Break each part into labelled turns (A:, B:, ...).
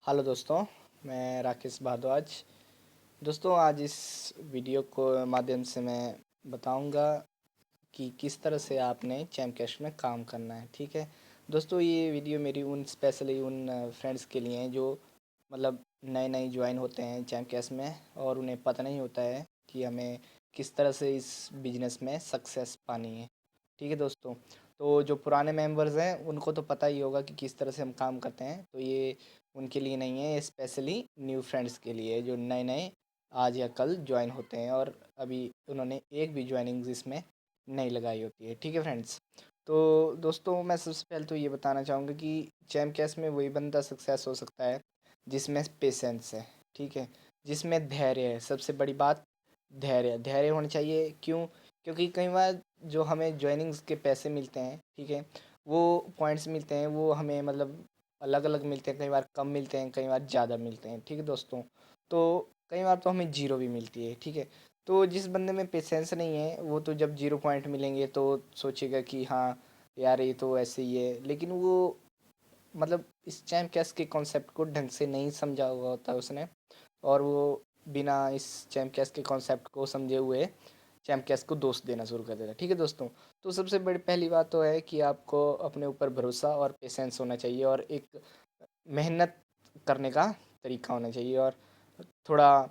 A: Hello दोस्तों, मैं राकेश भारद्वाज। दोस्तों, आज इस वीडियो को माध्यम से मैं बताऊंगा कि किस तरह से आपने चैमकैश में काम करना है। ठीक है दोस्तों, ये वीडियो मेरी उन स्पेशली उन फ्रेंड्स के लिए हैं जो मतलब नए नए ज्वाइन होते हैं चैमकैश में और उन्हें पता नहीं होता है कि हमें किस तरह से इस बिजनेस में सक्सेस पानी है। ठीक है दोस्तों, तो जो पुराने मेंबर्स हैं उनको तो पता ही होगा कि किस तरह से हम काम करते हैं, तो ये उनके लिए नहीं है, ये स्पेशली न्यू फ्रेंड्स के लिए है जो नए नए आज या कल ज्वाइन होते हैं और अभी उन्होंने एक भी ज्वाइनिंग इसमें नहीं लगाई होती है। ठीक है फ्रेंड्स, तो दोस्तों मैं सबसे पहले तो ये बताना चाहूँगा कि चैमकैश में वही बंदा सक्सेस हो सकता है जिसमें पेशेंस है। ठीक है, जिसमें धैर्य है। सबसे बड़ी बात धैर्य धैर्य होना चाहिए। क्यों? क्योंकि कई बार जो हमें ज्वाइनिंग्स के पैसे मिलते हैं, ठीक है, वो पॉइंट्स मिलते हैं, वो हमें मतलब अलग अलग मिलते हैं। कई बार कम मिलते हैं, कई बार ज़्यादा मिलते हैं। ठीक है दोस्तों, तो कई बार तो हमें जीरो भी मिलती है। ठीक है, तो जिस बंदे में पेशेंस नहीं है वो तो जब जीरो पॉइंट मिलेंगे तो सोचेगा कि हाँ यार ये तो ऐसे ही है, लेकिन वो मतलब इस चैम कैस के कॉन्सेप्ट को ढंग से नहीं समझा हुआ होता उसने, और वो बिना इस चैम कैस के कॉन्सेप्ट को समझे हुए चैम कैस को दोष देना शुरू कर देता है। ठीक है दोस्तों, तो सबसे बड़ी पहली बात तो है कि आपको अपने ऊपर भरोसा और पेशेंस होना चाहिए और एक मेहनत करने का तरीका होना चाहिए और थोड़ा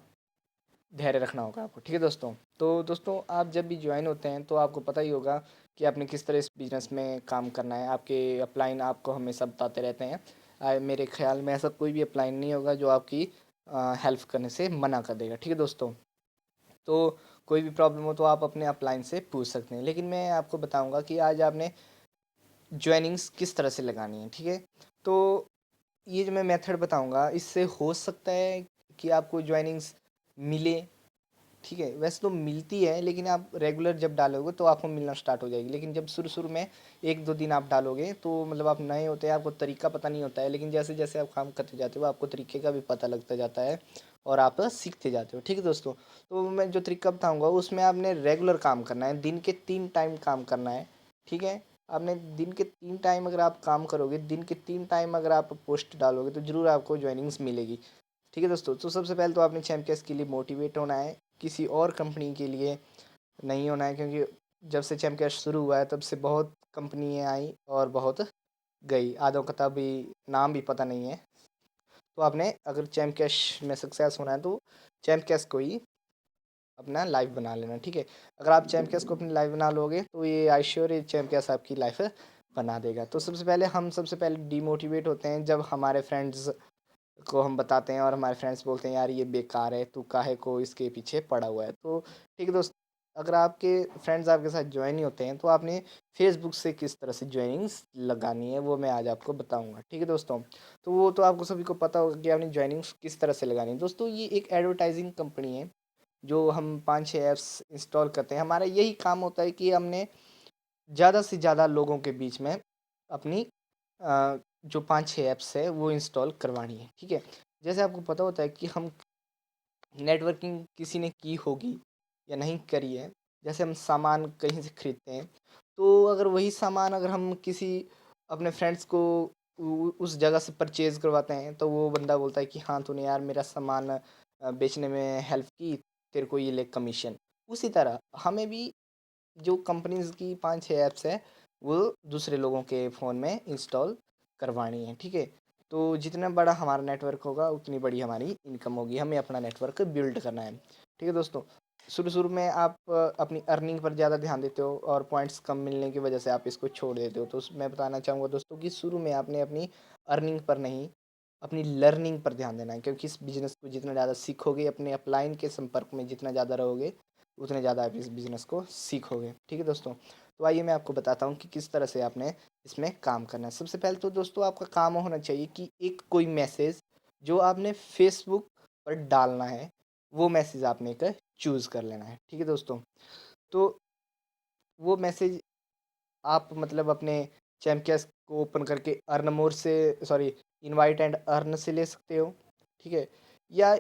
A: धैर्य रखना होगा आपको। ठीक है दोस्तों, तो दोस्तों आप जब भी ज्वाइन होते हैं तो आपको पता ही होगा कि आपने किस तरह इस बिज़नेस में काम करना है। आपके अपलाइन आपको हमेशा बताते रहते हैं। मेरे ख्याल में ऐसा कोई भी अपलाइन नहीं होगा जो आपकी हेल्प करने से मना कर देगा। ठीक है दोस्तों, तो कोई भी प्रॉब्लम हो तो आप अपने अपलाइन से पूछ सकते हैं, लेकिन मैं आपको बताऊंगा कि आज आपने ज्वाइनिंग्स किस तरह से लगानी है। ठीक है, तो ये जो मैं मेथड बताऊंगा इससे हो सकता है कि आपको ज्वाइनिंग्स मिले। ठीक है, वैसे तो मिलती है, लेकिन आप रेगुलर जब डालोगे तो आपको मिलना स्टार्ट हो जाएगी। लेकिन जब शुरू शुरू में एक दो दिन आप डालोगे तो मतलब आप नए होते हैं, आपको तरीका पता नहीं होता है, लेकिन जैसे जैसे आप काम करते जाते हो आपको तरीके का भी पता लगता जाता है और आप सीखते जाते हो। ठीक है दोस्तों, तो मैं जो तरीका बताऊंगा उसमें आपने रेगुलर काम करना है, दिन के 3 टाइम काम करना है। ठीक है, आपने दिन के 3 टाइम अगर आप काम करोगे, दिन के 3 टाइम अगर आप पोस्ट डालोगे तो ज़रूर आपको ज्वाइनिंग्स मिलेगी। ठीक है दोस्तों, तो सबसे पहले तो आपने चैम्पियंस के लिए मोटिवेट होना है, किसी और कंपनी के लिए नहीं होना है, क्योंकि जब से चैम्पियंस शुरू हुआ है तब से बहुत कंपनियाँ आई और बहुत गई, आधों का तभी नाम भी पता नहीं है। तो आपने अगर चैम्पियंस में सक्सेस होना है तो चैम्पियंस को ही अपना लाइफ बना लेना। ठीक है, अगर आप चैम्पियंस को अपनी लाइफ बना लोगे तो ये आई श्योर ये चैम्पियंस आपकी लाइफ बना देगा। तो सबसे पहले डीमोटिवेट होते हैं जब हमारे फ्रेंड्स को हम बताते हैं और हमारे फ्रेंड्स बोलते हैं यार ये बेकार है, तू काहे को इसके पीछे पड़ा हुआ है। तो ठीक है दोस्त, अगर आपके फ्रेंड्स आपके साथ ज्वाइन नहीं होते हैं तो आपने फेसबुक से किस तरह से ज्वाइनिंग्स लगानी है वो मैं आज आपको बताऊंगा। ठीक है दोस्तों, तो वो तो आपको सभी को पता होगा कि आपने ज्वाइनिंग्स किस तरह से लगानी है। दोस्तों, ये एक एडवर्टाइजिंग कंपनी है। जो हम 5-6 ऐप्स इंस्टॉल करते हैं, हमारा यही काम होता है कि हमने ज़्यादा से ज़्यादा लोगों के बीच में अपनी जो 5-6 ऐप्स है वो इंस्टॉल करवानी है। ठीक है, जैसे आपको पता होता है कि हम नेटवर्किंग किसी ने की होगी या नहीं करी है। जैसे हम सामान कहीं से खरीदते हैं, तो अगर वही सामान अगर हम किसी अपने फ्रेंड्स को उस जगह से परचेज़ करवाते हैं तो वो बंदा बोलता है कि हाँ तूने यार मेरा सामान बेचने में हेल्प की, तेरे को ये ले कमीशन। उसी तरह हमें भी जो कंपनीज की 5-6 ऐप्स है वो दूसरे लोगों के फ़ोन में इंस्टॉल करवानी है। ठीक है, तो जितना बड़ा हमारा नेटवर्क होगा उतनी बड़ी हमारी इनकम होगी, हमें अपना नेटवर्क बिल्ड करना है। ठीक है दोस्तों, शुरू शुरू में आप अपनी अर्निंग पर ज़्यादा ध्यान देते हो और पॉइंट्स कम मिलने की वजह से आप इसको छोड़ देते हो। तो मैं बताना चाहूँगा दोस्तों कि शुरू में आपने अपनी अर्निंग पर नहीं, अपनी लर्निंग पर ध्यान देना है, क्योंकि इस बिज़नेस को जितना ज़्यादा सीखोगे, अपने अपलाइन के संपर्क में जितना ज़्यादा रहोगे उतने ज़्यादा आप इस बिज़नेस को सीखोगे। ठीक है दोस्तों, तो आइए मैं आपको बताता हूँ कि किस तरह से आपने इसमें काम करना है। सबसे पहले तो दोस्तों आपका काम होना चाहिए कि एक कोई मैसेज जो आपने फेसबुक पर डालना है वो मैसेज आपने एक चूज़ कर लेना है। ठीक है दोस्तों, तो वो मैसेज आप मतलब अपने चैमकैस को ओपन करके अर्न मोर से, सॉरी, इनवाइट एंड अर्न से ले सकते हो। ठीक है, या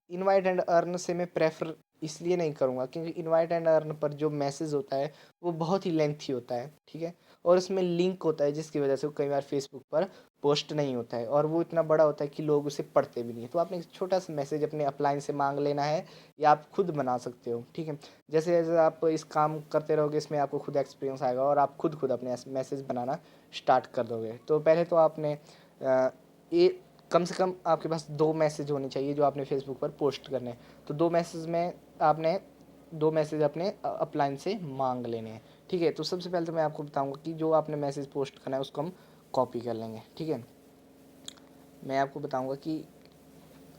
A: इनवाइट एंड अर्न से मैं प्रेफर इसलिए नहीं करूँगा क्योंकि इनवाइट एंड अर्न पर जो मैसेज होता है वो बहुत ही लेंथी होता है। ठीक है, और उसमें लिंक होता है जिसकी वजह से वो कई बार फेसबुक पर पोस्ट नहीं होता है और वो इतना बड़ा होता है कि लोग उसे पढ़ते भी नहीं है। तो आपने एक छोटा सा मैसेज अपने अपलाइन से मांग लेना है या आप खुद बना सकते हो, ठीक है। जैसे जैसे आप इस काम करते रहोगे इसमें आपको खुद एक्सपीरियंस आएगा और आप खुद खुद अपने मैसेज बनाना स्टार्ट कर दोगे। तो पहले तो आपने ये कम से कम आपके पास 2 मैसेज होने चाहिए जो आपने फेसबुक पर पोस्ट करने हैं। तो 2 मैसेज में आपने 2 मैसेज अपने अपलाइन से मांग लेने हैं, ठीक है। तो सबसे पहले तो मैं आपको बताऊंगा कि जो आपने मैसेज पोस्ट करना है उसको हम कॉपी कर लेंगे, ठीक है। मैं आपको बताऊंगा कि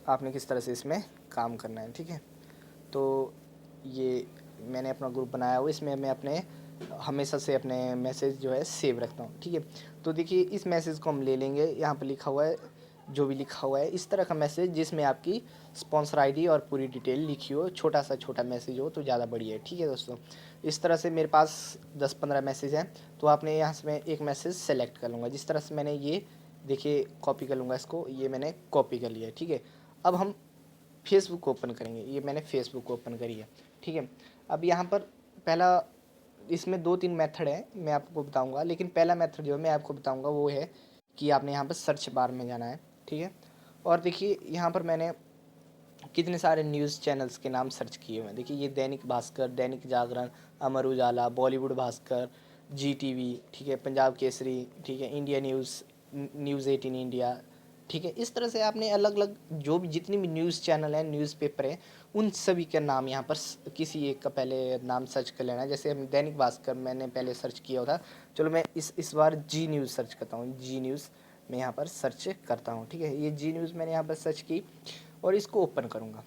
A: आपने किस तरह से इसमें काम करना है, ठीक है। तो ये मैंने अपना ग्रुप बनाया हुआ, इसमें मैं अपने हमेशा से अपने मैसेज जो है सेव रखता हूँ, ठीक है। तो देखिए इस मैसेज को हम ले लेंगे, यहाँ पर लिखा हुआ है, जो भी लिखा हुआ है इस तरह का मैसेज जिसमें आपकी स्पॉन्सर आईडी और पूरी डिटेल लिखी हो, छोटा सा छोटा मैसेज हो तो ज़्यादा बढ़िया है, ठीक है दोस्तों। इस तरह से मेरे पास 10-15 मैसेज हैं। तो आपने यहाँ से मैं एक मैसेज सेलेक्ट कर लूँगा, जिस तरह से मैंने ये देखिए कॉपी कर लूँगा इसको, ये मैंने कॉपी कर लिया है, ठीक है। अब हम फेसबुक ओपन करेंगे, ये मैंने फेसबुक ओपन करी है, ठीक है। अब यहाँ पर पहला, इसमें 2-3 मेथड है मैं आपको बताऊंगा, लेकिन पहला मेथड जो है मैं आपको बताऊंगा वो है कि आपने यहाँ पर सर्च बार में जाना है, ठीक है। और देखिए यहाँ पर मैंने कितने सारे न्यूज़ चैनल्स के नाम सर्च किए हुए हैं। देखिए ये दैनिक भास्कर, दैनिक जागरण, अमर उजाला, बॉलीवुड भास्कर, जी टीवी, ठीक है, पंजाब केसरी, ठीक है, इंडिया न्यूज़, न्यूज़ 18 इंडिया, ठीक है। इस तरह से आपने अलग अलग जो भी जितनी भी न्यूज़ चैनल हैं, न्यूज़पेपर हैं, उन सभी का नाम यहाँ पर किसी एक का पहले नाम सर्च कर लेना है। जैसे हम दैनिक भास्कर मैंने पहले सर्च किया हुआ था, चलो मैं इस बार जी न्यूज़ सर्च करता हूँ, जी न्यूज़ मैं यहाँ पर सर्च करता हूँ, ठीक है। ये जी न्यूज़ मैंने यहाँ पर सर्च की और इसको ओपन करूँगा,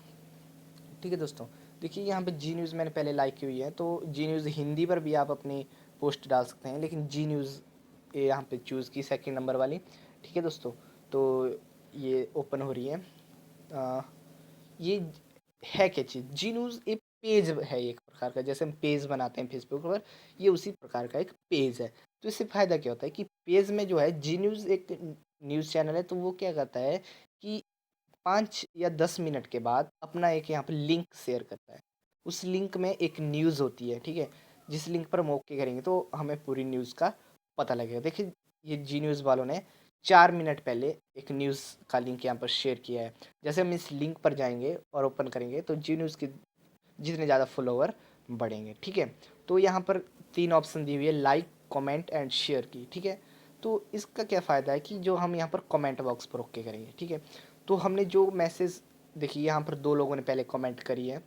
A: ठीक है दोस्तों। देखिए यहाँ पे जी न्यूज़ मैंने पहले लाइक की हुई है, तो जी न्यूज़ हिंदी पर भी आप अपनी पोस्ट डाल सकते हैं, लेकिन जी न्यूज़ ये यहाँ पे चूज़ की 2nd नंबर वाली, ठीक है दोस्तों। तो ये ओपन हो रही है। आ, ये है क्या चीज़, जी न्यूज़ एक पेज है एक प्रकार का, जैसे हम पेज बनाते हैं फेसबुक पर, ये उसी प्रकार का एक पेज है। तो इससे फ़ायदा क्या होता है कि पेज में जो है जी न्यूज़ एक न्यूज़ चैनल है, तो वो क्या करता है कि 5 या 10 मिनट के बाद अपना एक यहाँ पे लिंक शेयर करता है। उस लिंक में एक न्यूज़ होती है, ठीक है। जिस लिंक पर हम ओके करेंगे तो हमें पूरी न्यूज़ का पता लगेगा। देखिए ये जी न्यूज़ वालों ने 4 मिनट पहले एक न्यूज़ का लिंक यहाँ पर शेयर किया है। जैसे हम इस लिंक पर जाएंगे और ओपन करेंगे तो जी न्यूज़ के जितने ज़्यादा फॉलोवर बढ़ेंगे, ठीक है। तो यहाँ पर 3 ऑप्शन दी हुई है, लाइक, कमेंट एंड शेयर की, ठीक है। तो इसका क्या फ़ायदा है कि जो हम यहाँ पर कमेंट बॉक्स पर ओके करेंगे, ठीक है। तो हमने जो मैसेज, देखिए यहाँ पर 2 लोगों ने पहले कमेंट करी है,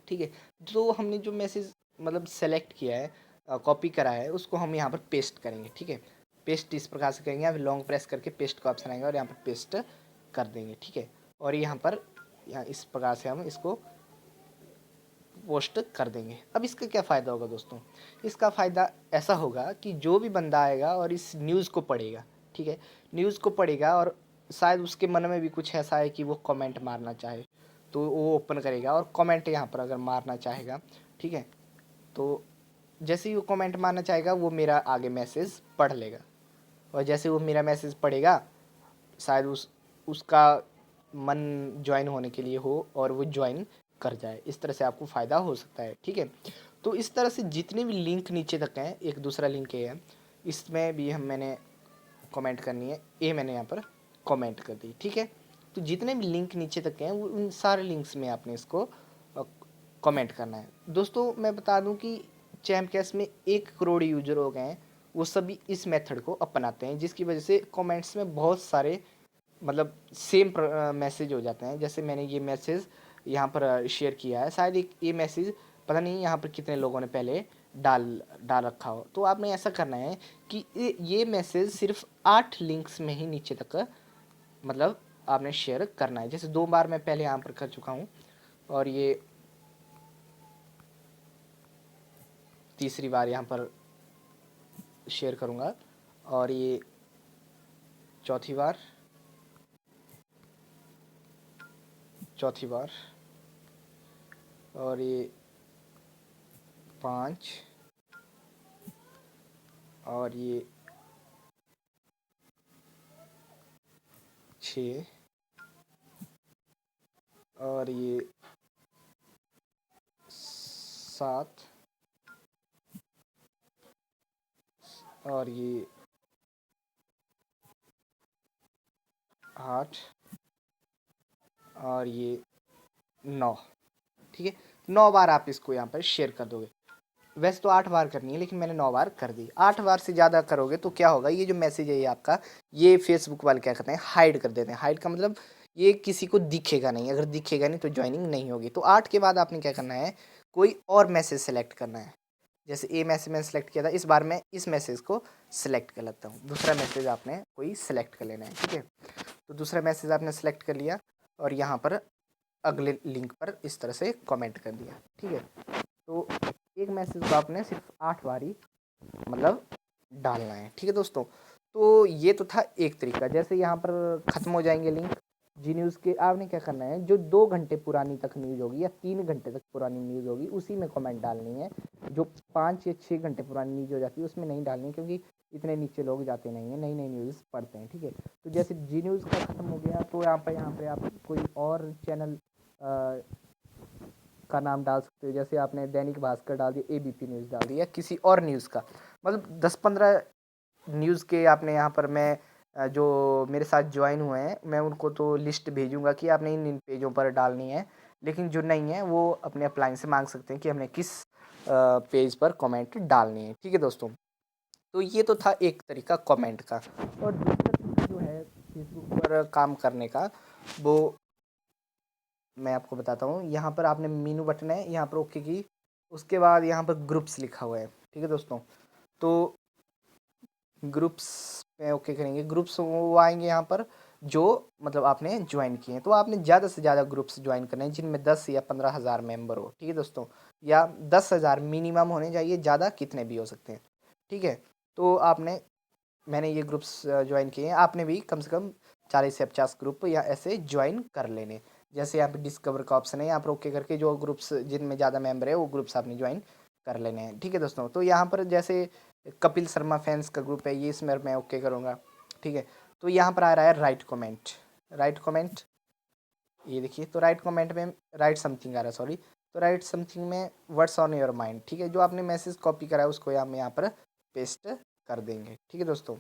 A: ठीक है। जो हमने जो मैसेज मतलब सेलेक्ट किया है, कॉपी करा है, उसको हम यहाँ पर पेस्ट करेंगे, ठीक है। पेस्ट इस प्रकार से करेंगे, यहाँ लॉन्ग प्रेस करके पेस्ट का ऑप्शन आएगा और यहाँ पर पेस्ट कर देंगे, ठीक है। और यहाँ पर यहाँ इस प्रकार से हम इसको पोस्ट कर देंगे। अब इसका क्या फ़ायदा होगा दोस्तों, इसका फ़ायदा ऐसा होगा कि जो भी बंदा आएगा और इस न्यूज़ को पढ़ेगा, ठीक है, न्यूज़ को पढ़ेगा और शायद उसके मन में भी कुछ ऐसा है कि वो कमेंट मारना चाहे, तो वो ओपन करेगा और कमेंट यहाँ पर अगर मारना चाहेगा, ठीक है, तो जैसे ही वो कमेंट मारना चाहेगा वो मेरा आगे मैसेज पढ़ लेगा और जैसे वो मेरा मैसेज पढ़ेगा शायद उसका मन ज्वाइन होने के लिए हो और वो ज्वाइन कर जाए। इस तरह से आपको फ़ायदा हो सकता है, ठीक है। तो इस तरह से जितने भी लिंक नीचे तक हैं, एक दूसरा लिंक ये है, इसमें भी हम मैंने कमेंट करनी है, ये मैंने यहाँ पर कमेंट कर दी, ठीक है। तो जितने भी लिंक नीचे तक हैं वो उन सारे लिंक्स में आपने इसको कमेंट करना है। दोस्तों मैं बता दूं कि चैमकैस में 1 करोड़ यूजर हो गए हैं, वो सभी इस मेथड को अपनाते हैं, जिसकी वजह से कमेंट्स में बहुत सारे मतलब सेम मैसेज हो जाते हैं। जैसे मैंने ये मैसेज यहाँ पर शेयर किया है, शायद एक ये मैसेज पता नहीं यहाँ पर कितने लोगों ने पहले डाल डाल रखा हो। तो आपने ऐसा करना है कि ये मैसेज सिर्फ 8 लिंक्स में ही नीचे तक मतलब आपने शेयर करना है। जैसे 2 बार मैं पहले यहाँ पर कर चुका हूँ और ये तीसरी बार यहाँ पर शेयर करूँगा और ये चौथी बार और ये 5 और ये 6 और ये 7 और ये 8 और ये 9, ठीक है। 9 बार आप इसको यहाँ पर शेयर कर दोगे। वैसे तो 8 बार करनी है, लेकिन मैंने 9 बार कर दी। 8 बार से ज़्यादा करोगे तो क्या होगा, ये जो मैसेज है ये आपका, ये फेसबुक वाले क्या करते हैं, हाइड कर देते हैं। हाइड का मतलब ये किसी को दिखेगा नहीं, अगर दिखेगा नहीं तो ज्वाइनिंग नहीं होगी। तो 8 के बाद आपने क्या करना है, कोई और मैसेज सेलेक्ट करना है। जैसे ये मैसेज मैंने सेलेक्ट किया था, इस बार मैं इस मैसेज को सिलेक्ट कर लेता हूँ। दूसरा मैसेज आपने कोई सिलेक्ट कर लेना है, ठीक है। तो दूसरा मैसेज आपने सेलेक्ट कर लिया और यहाँ पर अगले लिंक पर इस तरह से कमेंट कर दिया, ठीक है। तो एक मैसेज को आपने सिर्फ 8 बार ही मतलब डालना है, ठीक है दोस्तों। तो ये तो था एक तरीका। जैसे यहाँ पर ख़त्म हो जाएंगे लिंक जी न्यूज़ के, आपने क्या करना है, जो 2 घंटे पुरानी तक न्यूज़ होगी या 3 घंटे तक पुरानी न्यूज़ होगी उसी में कमेंट डालनी है। जो 5 या 6 घंटे पुरानी न्यूज़ हो जाती है उसमें नहीं डालनी, क्योंकि इतने नीचे लोग जाते नहीं हैं, नई नई न्यूज़ पढ़ते हैं, ठीक है। तो जैसे जी न्यूज़ का ख़त्म हो गया तो यहाँ पे आप कोई और चैनल का नाम डाल सकते हो। जैसे आपने दैनिक भास्कर डाल दिया, एबीपी न्यूज़ डाल दिया, किसी और न्यूज़ का, मतलब 10-15 न्यूज़ के आपने यहाँ पर, मैं जो मेरे साथ ज्वाइन हुए हैं मैं उनको तो लिस्ट भेजूंगा कि आपने इन इन पेजों पर डालनी है। लेकिन जो नहीं है वो अपने अपलाइन से मांग सकते हैं कि हमने किस पेज पर कमेंट डालनी है, ठीक है दोस्तों। तो ये तो था एक तरीका कमेंट का। और दूसरा तरीका जो है फेसबुक पर काम करने का, वो मैं आपको बताता हूँ। यहाँ पर आपने मीनू बटन है, यहाँ पर ओके की, उसके बाद यहाँ पर ग्रुप्स लिखा हुआ है, ठीक है दोस्तों। तो ग्रुप्स पे ओके करेंगे, ग्रुप्स वो आएंगे यहाँ पर जो मतलब आपने ज्वाइन किए हैं। तो आपने ज़्यादा से ज़्यादा ग्रुप्स ज्वाइन करने हैं जिनमें 10 या 15,000 मेंबर हो, ठीक है दोस्तों। या 10,000 मिनिमम होने चाहिए, ज़्यादा कितने भी हो सकते हैं, ठीक है। तो आपने मैंने ये ग्रुप्स ज्वाइन किए हैं, आपने भी कम से कम 40 से 50 ग्रुप या ऐसे ज्वाइन कर लेने। जैसे यहाँ पे डिस्कवर का ऑप्शन है, यहाँ पर ओके करके जो ग्रुप्स जिनमें ज़्यादा मेंबर है वो ग्रुप्स आपने ज्वाइन कर लेने हैं, ठीक है दोस्तों। तो यहाँ पर जैसे कपिल शर्मा फैंस का ग्रुप है, ये इसमें मैं ओके करूँगा, ठीक है। तो यहाँ पर आ रहा है राइट कमेंट, राइट कमेंट, ये देखिए। तो राइट कमेंट में राइट समथिंग आ रहा है, सॉरी। तो राइट समथिंग में व्हाट्स ऑन योर माइंड, ठीक है। जो आपने मैसेज कॉपी करा है उसको हम यहाँ पर पेस्ट कर देंगे, ठीक है दोस्तों।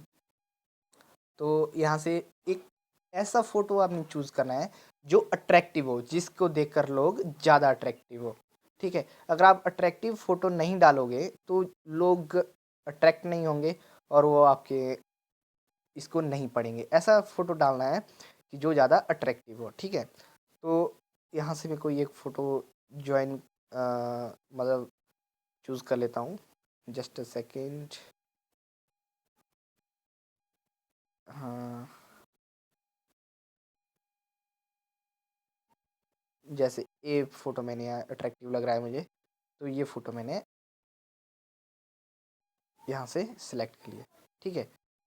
A: तो यहाँ से एक ऐसा फ़ोटो आपने चूज़ करना है जो अट्रैक्टिव हो, जिसको देखकर लोग ज़्यादा अट्रैक्टिव हो, ठीक है। अगर आप अट्रैक्टिव फ़ोटो नहीं डालोगे तो लोग अट्रैक्ट नहीं होंगे और वो आपके इसको नहीं पढ़ेंगे। ऐसा फ़ोटो डालना है कि जो ज़्यादा अट्रैक्टिव हो, ठीक है। तो यहाँ से मैं कोई एक फ़ोटो ज्वाइन मतलब चूज़ कर लेता हूँ, जस्ट अ सेकेंड। हाँ, जैसे ये फ़ोटो मैंने अट्रैक्टिव लग रहा है मुझे, तो ये फ़ोटो मैंने यहाँ से सिलेक्ट कर लिया, ठीक है।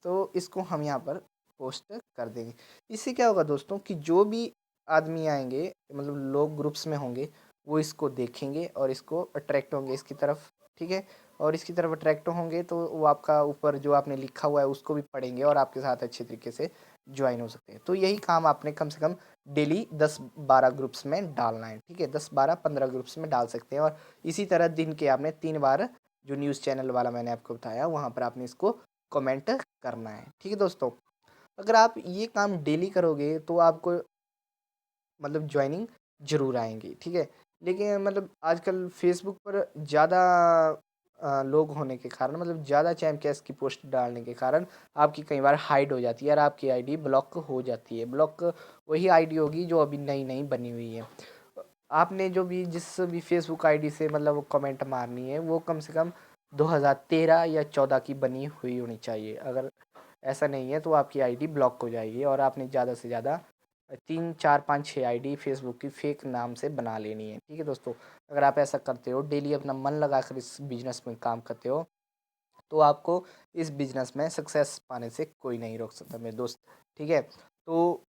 A: तो इसको हम यहाँ पर पोस्ट कर देंगे। इससे क्या होगा दोस्तों कि जो भी आदमी आएंगे, मतलब लोग ग्रुप्स में होंगे, वो इसको देखेंगे और इसको अट्रैक्ट होंगे इसकी तरफ, ठीक है। और इसकी तरफ अट्रैक्ट होंगे तो वो आपका ऊपर जो आपने लिखा हुआ है उसको भी पढ़ेंगे और आपके साथ अच्छे तरीके से ज्वाइन हो सकते हैं। तो यही काम आपने कम से कम डेली 10-12 ग्रुप्स में डालना है, ठीक है। 10-12-15 ग्रुप्स में डाल सकते हैं। और इसी तरह दिन के आपने 3 बार जो न्यूज़ चैनल वाला मैंने आपको बताया वहाँ पर आपने इसको कमेंट करना है, ठीक है दोस्तों। अगर आप ये काम डेली करोगे तो आपको मतलब ज्वाइनिंग ज़रूर आएंगी, ठीक है। लेकिन मतलब आजकल फेसबुक पर ज़्यादा लोग होने के कारण, मतलब ज़्यादा चैम कैश की पोस्ट डालने के कारण आपकी कई बार हाइड हो जाती है और आपकी आईडी ब्लॉक हो जाती है। ब्लॉक वही आईडी होगी जो अभी नई नई बनी हुई है। आपने जो भी जिस भी फेसबुक आईडी से मतलब वो कमेंट मारनी है वो कम से कम 2013 या 14 की बनी हुई होनी चाहिए। अगर ऐसा नहीं है तो आपकी आईडी ब्लॉक हो जाएगी और आपने ज़्यादा से ज़्यादा 3 4 5 6 आईडी फेसबुक की फेक नाम से बना लेनी है, ठीक है दोस्तों। अगर आप ऐसा करते हो, डेली अपना मन लगाकर इस बिजनेस में काम करते हो, तो आपको इस बिजनेस में सक्सेस पाने से कोई नहीं रोक सकता मेरे दोस्त, ठीक है। तो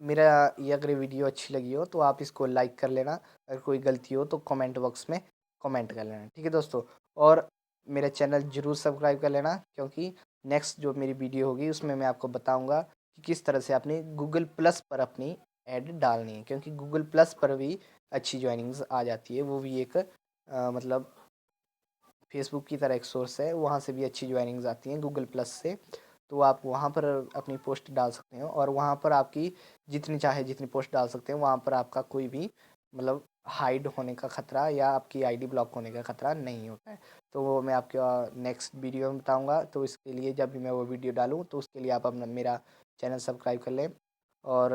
A: मेरा ये अगर वीडियो अच्छी लगी हो तो आप इसको लाइक कर लेना। अगर कोई गलती हो तो कमेंट बॉक्स में कमेंट कर लेना, ठीक है दोस्तों। और मेरा चैनल ज़रूर सब्सक्राइब कर लेना, क्योंकि नेक्स्ट जो मेरी वीडियो होगी उसमें मैं आपको बताऊंगा कि किस तरह से आपने गूगल प्लस पर अपनी ऐड डालनी है, क्योंकि गूगल प्लस पर भी अच्छी ज्वाइनिंग्स आ जाती है। वो भी एक मतलब फेसबुक की तरह एक सोर्स है, वहाँ से भी अच्छी ज्वाइनिंग्स आती हैं गूगल प्लस से। तो आप वहाँ पर अपनी पोस्ट डाल सकते हो और वहाँ पर आपकी जितनी चाहे जितनी पोस्ट डाल सकते हैं, वहाँ पर आपका कोई भी मतलब हाइड होने का खतरा या आपकी आईडी ब्लॉक होने का खतरा नहीं होता है। तो वो मैं आपको नेक्स्ट वीडियो में बताऊंगा। तो इसके लिए जब भी मैं वो वीडियो डालूँ तो उसके लिए आप अपना मेरा चैनल सब्सक्राइब कर लें, और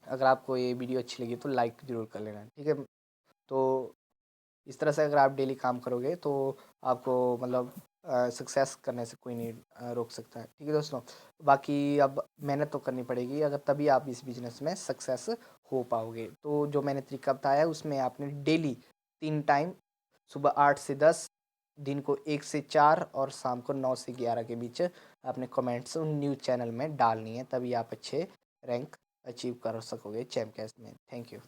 A: अगर आपको ये वीडियो अच्छी लगी तो लाइक ज़रूर कर लेना, ठीक है। तो इस तरह से अगर आप डेली काम करोगे तो आपको मतलब सक्सेस करने से कोई नहीं रोक सकता है, ठीक है दोस्तों। बाकी अब मेहनत तो करनी पड़ेगी, अगर तभी आप इस बिज़नेस में सक्सेस हो पाओगे। तो जो मैंने तरीका बताया है उसमें आपने डेली 3 टाइम, सुबह 8 से 10, दिन को 1 से 4 और शाम को 9 से 11 के बीच अपने कमेंट्स उन न्यूज़ चैनल में डालनी है, तभी आप अच्छे रैंक अचीव कर सकोगे चैम्प कैश में। Thank you.